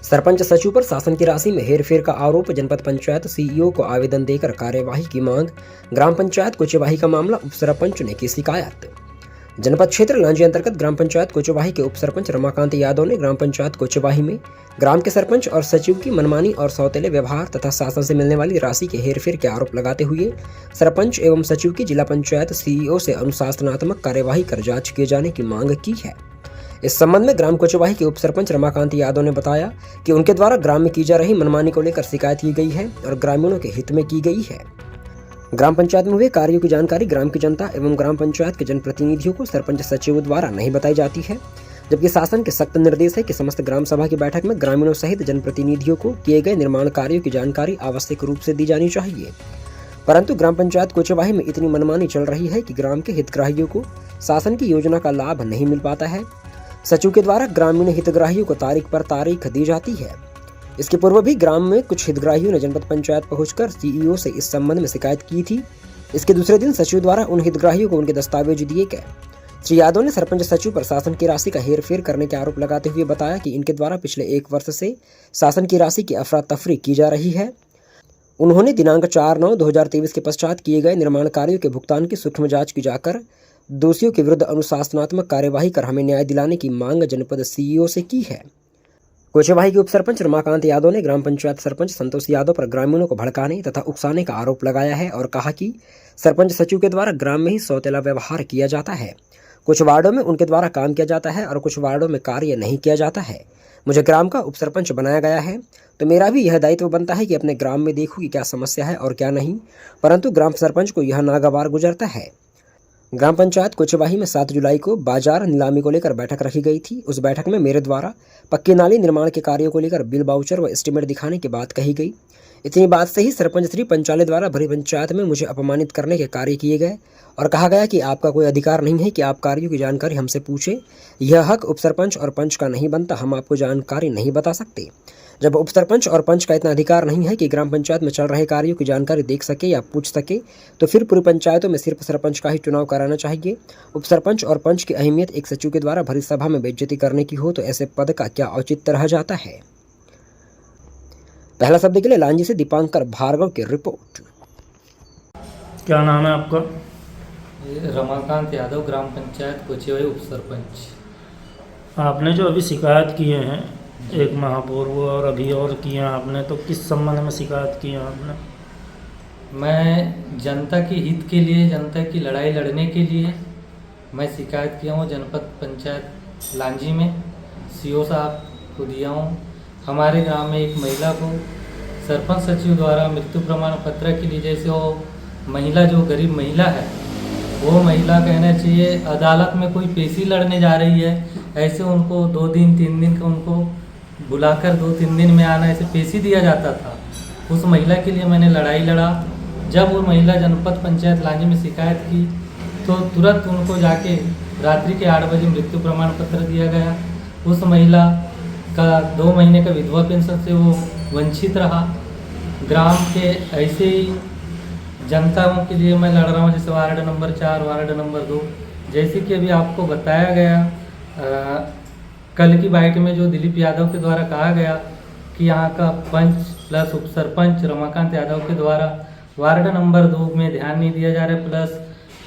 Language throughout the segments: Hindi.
सरपंच सचिव पर शासन की राशि में हेरफेर का आरोप, जनपद पंचायत सीईओ को आवेदन देकर कार्यवाही की मांग। ग्राम पंचायत कोचेवाही का मामला, उप सरपंच ने की शिकायत। जनपद क्षेत्र लांजी अंतर्गत ग्राम पंचायत कोचेवाही के उप सरपंच रमाकांत यादव ने ग्राम पंचायत कोचेवाही में ग्राम के सरपंच और सचिव की मनमानी और सौतेले व्यवहार तथा शासन से मिलने वाली राशि के हेरफेर के आरोप लगाते हुए सरपंच एवं सचिव की जिला पंचायत सीईओ से अनुशासनात्मक कार्यवाही कर जांच किए जाने की मांग की है। इस संबंध में ग्राम कोचेवाही के उप सरपंच रमाकांत यादव ने बताया कि उनके द्वारा ग्राम में की जा रही मनमानी को लेकर शिकायत की गई है और ग्रामीणों के हित में की गई है। ग्राम पंचायत में हुए कार्यों की जानकारी ग्राम की जनता एवं ग्राम पंचायत के जनप्रतिनिधियों को सरपंच सचिव द्वारा नहीं बताई जाती है, जबकि शासन के सख्त निर्देश है कि समस्त ग्राम सभा की बैठक में ग्रामीणों सहित जनप्रतिनिधियों को किए गए निर्माण कार्यों की जानकारी आवश्यक रूप से दी जानी चाहिए। परंतु ग्राम पंचायत कोचेवाही में इतनी मनमानी चल रही है कि ग्राम के हितग्राहियों को शासन की योजना का लाभ नहीं मिल पाता है। सचिव के द्वारा ग्रामीण हितग्राहियों को तारीख पर तारीख दी जाती है। इसके पूर्व भी ग्राम में कुछ हितग्राहियों ने जनपद पंचायत पहुंचकर सीईओ से इस संबंध में शिकायत की थी। इसके दूसरे दिन सचिव द्वारा उन हितग्राहियों को उनके दस्तावेज दिए गए। श्री यादव ने सरपंच सचिव पर शासन की राशि का हेरफेर करने के आरोप लगाते हुए बताया कि इनके द्वारा पिछले 1 वर्ष से शासन की राशि की अफरा तफरी की जा रही है। उन्होंने दिनांक 4/9/2023 के पश्चात किए गए निर्माण कार्यों के भुगतान की सूक्ष्म जाँच की जाकर दोषियों के विरुद्ध अनुशासनात्मक कार्यवाही कर हमें न्याय दिलाने की मांग जनपद सीईओ से की है। कोचेवाही के उप सरपंच रमाकांत यादव ने ग्राम पंचायत सरपंच संतोष यादव पर ग्रामीणों को भड़काने तथा उकसाने का आरोप लगाया है और कहा कि सरपंच सचिव के द्वारा ग्राम में ही सौतेला व्यवहार किया जाता है। कुछ वार्डों में उनके द्वारा काम किया जाता है और कुछ वार्डों में कार्य नहीं किया जाता है। मुझे ग्राम का उप सरपंच बनाया गया है तो मेरा भी यह दायित्व बनता है कि अपने ग्राम में देखूं कि क्या समस्या है और क्या नहीं, परंतु ग्राम सरपंच को यह नागवार गुजरता है। ग्राम पंचायत कोचेवाही में 7 जुलाई को बाजार नीलामी को लेकर बैठक रखी गई थी। उस बैठक में मेरे द्वारा पक्की नाली निर्माण के कार्यों को लेकर बिल बाउचर व एस्टीमेट दिखाने की बात कही गई। इतनी बात से ही सरपंच श्री पंचाले द्वारा भरी पंचायत में मुझे अपमानित करने के कार्य किए गए और कहा गया कि आपका कोई अधिकार नहीं है कि आप कार्यों की जानकारी हमसे पूछे। यह हक उप सरपंच और पंच का नहीं बनता, हम आपको जानकारी नहीं बता सकते। जब उप सरपंच और पंच का इतना अधिकार नहीं है कि ग्राम पंचायत में चल रहे कार्यों की जानकारी देख सके या पूछ सके, तो फिर पूरी पंचायतों में सिर्फ सरपंच का ही चुनाव कराना चाहिए। उप सरपंच और पंच की अहमियत एक सचिव के द्वारा भरी सभा में बेइज्जती करने की हो तो ऐसे पद का क्या औचित्य रह जाता है। पहला शब्द के लिए लांजी से दीपांकर भार्गव की रिपोर्ट। क्या नाम है आपका? रमाकांत यादव, ग्राम पंचायत कोचेवाही उप सरपंच। आपने जो अभी शिकायत किए हैं, एक माह पूर्व और अभी और किए हैं आपने, तो किस संबंध में शिकायत की है आपने? मैं जनता के हित के लिए, जनता की लड़ाई लड़ने के लिए मैं शिकायत किया हूँ जनपद पंचायत लांजी में। सीओ साहब को दिया हूँ। हमारे गांव में एक महिला को सरपंच सचिव द्वारा मृत्यु प्रमाण पत्र के लिए, जैसे वो महिला जो गरीब महिला है, वो महिला कहना चाहिए अदालत में कोई पेशी लड़ने जा रही है, ऐसे उनको 2 दिन 3 दिन का उनको बुलाकर 2-3 दिन में आना, ऐसे पेशी दिया जाता था। उस महिला के लिए मैंने लड़ाई लड़ा। जब वो महिला जनपद पंचायत लांजी में शिकायत की तो तुरंत उनको जाके रात्रि के 8 बजे मृत्यु प्रमाण पत्र दिया गया। उस महिला का 2 महीने का विधवा पेंशन से वो वंचित रहा। ग्राम के ऐसे ही जनताओं के लिए मैं लड़ रहा हूँ, जैसे वार्ड नंबर 4, वार्ड नंबर 2। जैसे कि अभी आपको बताया गया कल की बाइट में, जो दिलीप यादव के द्वारा कहा गया कि यहाँ का पंच प्लस उप सरपंच रमाकांत यादव के द्वारा वार्ड नंबर 2 में ध्यान नहीं दिया जा रहा है, प्लस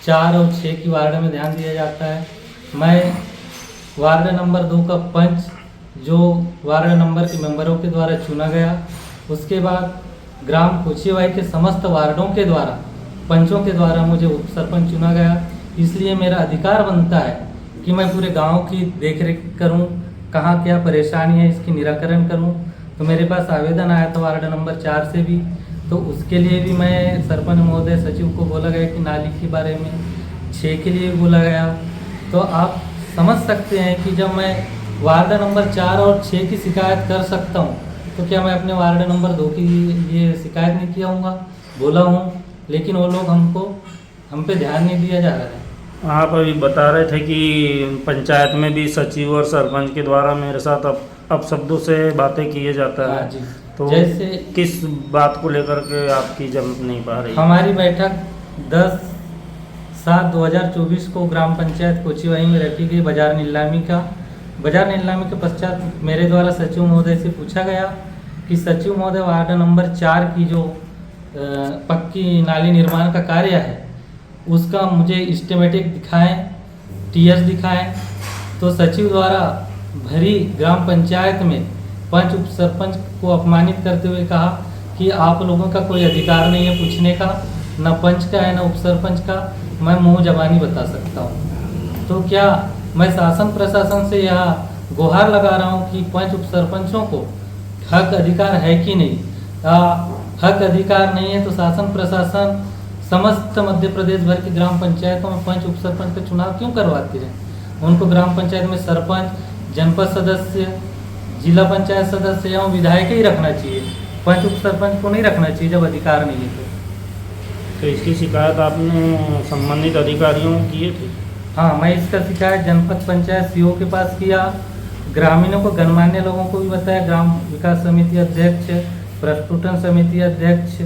4 और 6 की वार्ड में ध्यान दिया जाता है। मैं वार्ड नंबर 2 का पंच, जो वार्ड नंबर के मेंबरों के द्वारा चुना गया, उसके बाद ग्राम कोचेवाही के समस्त वार्डों के द्वारा, पंचों के द्वारा मुझे उप सरपंच चुना गया। इसलिए मेरा अधिकार बनता है कि मैं पूरे गांव की देखरेख करूं, कहाँ क्या परेशानी है इसकी निराकरण करूं। तो मेरे पास आवेदन आया था वार्ड नंबर 4 से भी, तो उसके लिए भी मैं सरपंच महोदय सचिव को बोला गया कि नाली के बारे में, 6 के लिए भी बोला गया। तो आप समझ सकते हैं कि जब मैं वार्ड नंबर 4 और 6 की शिकायत कर सकता हूँ, तो क्या मैं अपने वार्ड नंबर 2 की ये शिकायत नहीं किया हूँगा? बोला हूँ, लेकिन वो लोग हम पे ध्यान नहीं दिया जा रहा है। आप अभी बता रहे थे कि पंचायत में भी सचिव और सरपंच के द्वारा मेरे साथ अपशब्दों से बातें किए जाता है। जी। तो जैसे किस बात को लेकर के आपकी जम नहीं पा रही? हमारी बैठक 10/7/2024 को ग्राम पंचायत कोचेवाही में रखी गई बाजार नीलामी का, बाजार नीलामी के पश्चात मेरे द्वारा सचिव महोदय से पूछा गया कि सचिव महोदय वार्ड नंबर 4 की जो पक्की नाली निर्माण का कार्य है उसका मुझे इस्टीमेटिक दिखाएं, टीएस दिखाएं। तो सचिव द्वारा भरी ग्राम पंचायत में पंच उप सरपंच को अपमानित करते हुए कहा कि आप लोगों का कोई अधिकार नहीं है पूछने का, न पंच का है न उप सरपंच का, मैं मुँह जबानी बता सकता हूँ। तो क्या मैं शासन प्रशासन से यह गुहार लगा रहा हूँ कि पंच उप सरपंचों को हक अधिकार है कि नहीं? हक अधिकार नहीं है तो शासन प्रशासन समस्त मध्य प्रदेश भर की ग्राम पंचायतों में पंच उप सरपंच का चुनाव क्यों करवाती है? उनको ग्राम पंचायत में सरपंच, जनपद सदस्य, जिला पंचायत सदस्य एवं विधायक ही रखना चाहिए, पंच उप सरपंच को नहीं रखना चाहिए जब अधिकार नहीं है तो इसकी शिकायत आपने संबंधित अधिकारियों को किए थे? हाँ, मैं इसका शिकायत जनपद पंचायत सीओ के पास किया, ग्रामीणों को, गणमान्य लोगों को भी बताया, ग्राम विकास समिति अध्यक्ष, प्रस्फुटन समिति अध्यक्ष,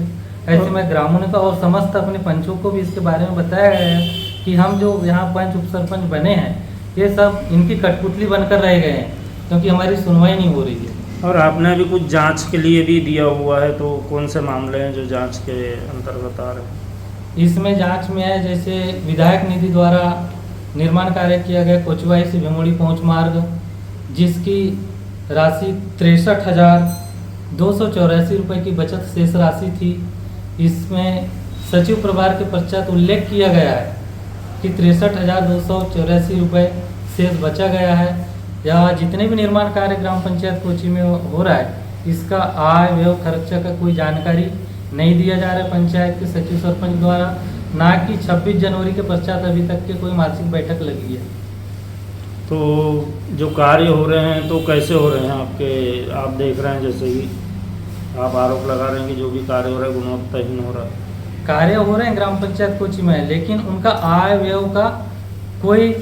ऐसे मैं ग्रामीणों का और समस्त अपने पंचों को भी इसके बारे में बताया गया है कि हम जो यहाँ पंच उप सरपंच बने हैं ये सब इनकी कठपुतली बनकर रह गए हैं क्योंकि हमारी सुनवाई नहीं हो रही है। और आपने अभी कुछ जांच के लिए भी दिया हुआ है, तो कौन से मामले हैं जो जांच के अंतर्गत आ रहे हैं? इसमें जांच में है जैसे विधायक निधि द्वारा निर्माण कार्य किया गया कोचवाई से भिमोड़ी पहुँच मार्ग, जिसकी राशि 63,284 रुपये की बचत शेष राशि थी। इसमें सचिव प्रभार के पश्चात उल्लेख किया गया है कि 63,284 रुपये शेष बचा गया है। या जितने भी निर्माण कार्य ग्राम पंचायत कोची में हो रहा है इसका आय व्यय खर्चा का कोई जानकारी नहीं दिया जा रहा है पंचायत के सचिव सरपंच द्वारा, ना कि 26 जनवरी के पश्चात अभी तक के कोई मासिक बैठक लगी है। तो जो कार्य हो रहे हैं तो कैसे हो रहे हैं आपके? आप देख रहे हैं जैसे ही आप आरोप लगा रहे हैं कि जो भी कार्य हो रहा है गुणवत्ताहीन हो रहा है। कार्य हो रहे हैं ग्राम पंचायत कोची में, लेकिन उनका आय व्यय का कोई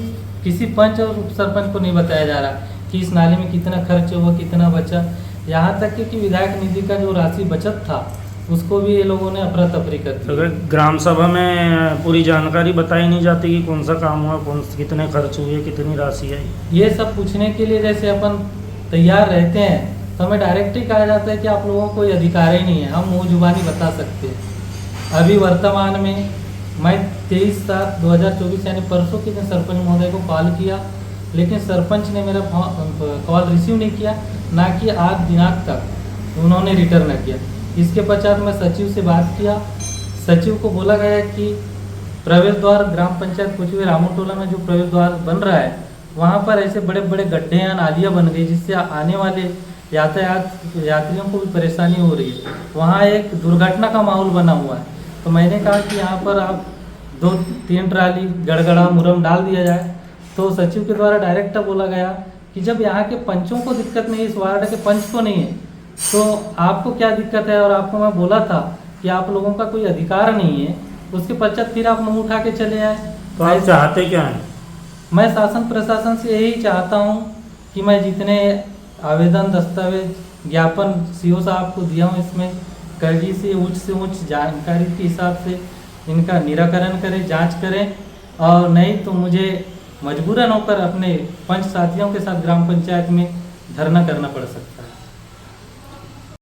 किसी पंच और उप सरपंच को नहीं बताया जा रहा कि इस नाले में कितना खर्च हुआ, कितना बचा। यहाँ तक कि विधायक निधि का जो राशि बचत था उसको भी ये लोगों ने अफरा तफरी कर दी। तो अगर ग्राम सभा में पूरी जानकारी बताई नहीं जाती कि कौन सा काम हुआ, कितने खर्च हुए, कितनी राशि आई, ये सब पूछने के लिए जैसे अपन तैयार रहते हैं तो हमें डायरेक्ट ही कहा जाता है कि आप लोगों को कोई अधिकार ही नहीं है, हम मुँह जुबानी बता सकते हैं। अभी वर्तमान में मैं 23/7/2024 यानी परसों के दिन सरपंच महोदय को कॉल किया, लेकिन सरपंच ने मेरा कॉल रिसीव नहीं किया, ना कि आज दिनांक तक उन्होंने रिटर्न किया। इसके पश्चात मैं सचिव से बात किया, सचिव को बोला गया कि प्रवेश द्वार ग्राम पंचायत कुछ रामोटोला में जो प्रवेश द्वार बन रहा है वहाँ पर ऐसे बड़े बड़े गड्ढे या नालियाँ बन गई जिससे आने वाले यात्रियों को भी परेशानी हो रही है। वहाँ एक दुर्घटना का माहौल बना हुआ है। तो मैंने कहा कि यहाँ पर आप 2-3 ट्राली गड़गड़ा मुरम डाल दिया जाए। तो सचिव के द्वारा डायरेक्ट बोला गया कि जब यहाँ के पंचों को दिक्कत नहीं है, इस वार्ड के पंच को नहीं है, तो आपको क्या दिक्कत है? और आपको मैं बोला था कि आप लोगों का कोई अधिकार नहीं है, उसके पश्चात फिर आप मुँह उठा के चले आए। तो आप चाहते क्या हैं? मैं शासन प्रशासन से यही चाहता हूँ कि मैं जितने आवेदन, दस्तावेज, ज्ञापन सीओ साहब को दिया हूँ इसमें कड़ी से उच्च जानकारी के हिसाब से इनका निराकरण करें, जांच करें, और नहीं तो मुझे मजबूरन होकर अपने पंच साथियों के साथ ग्राम पंचायत में धरना करना पड़ सकता है।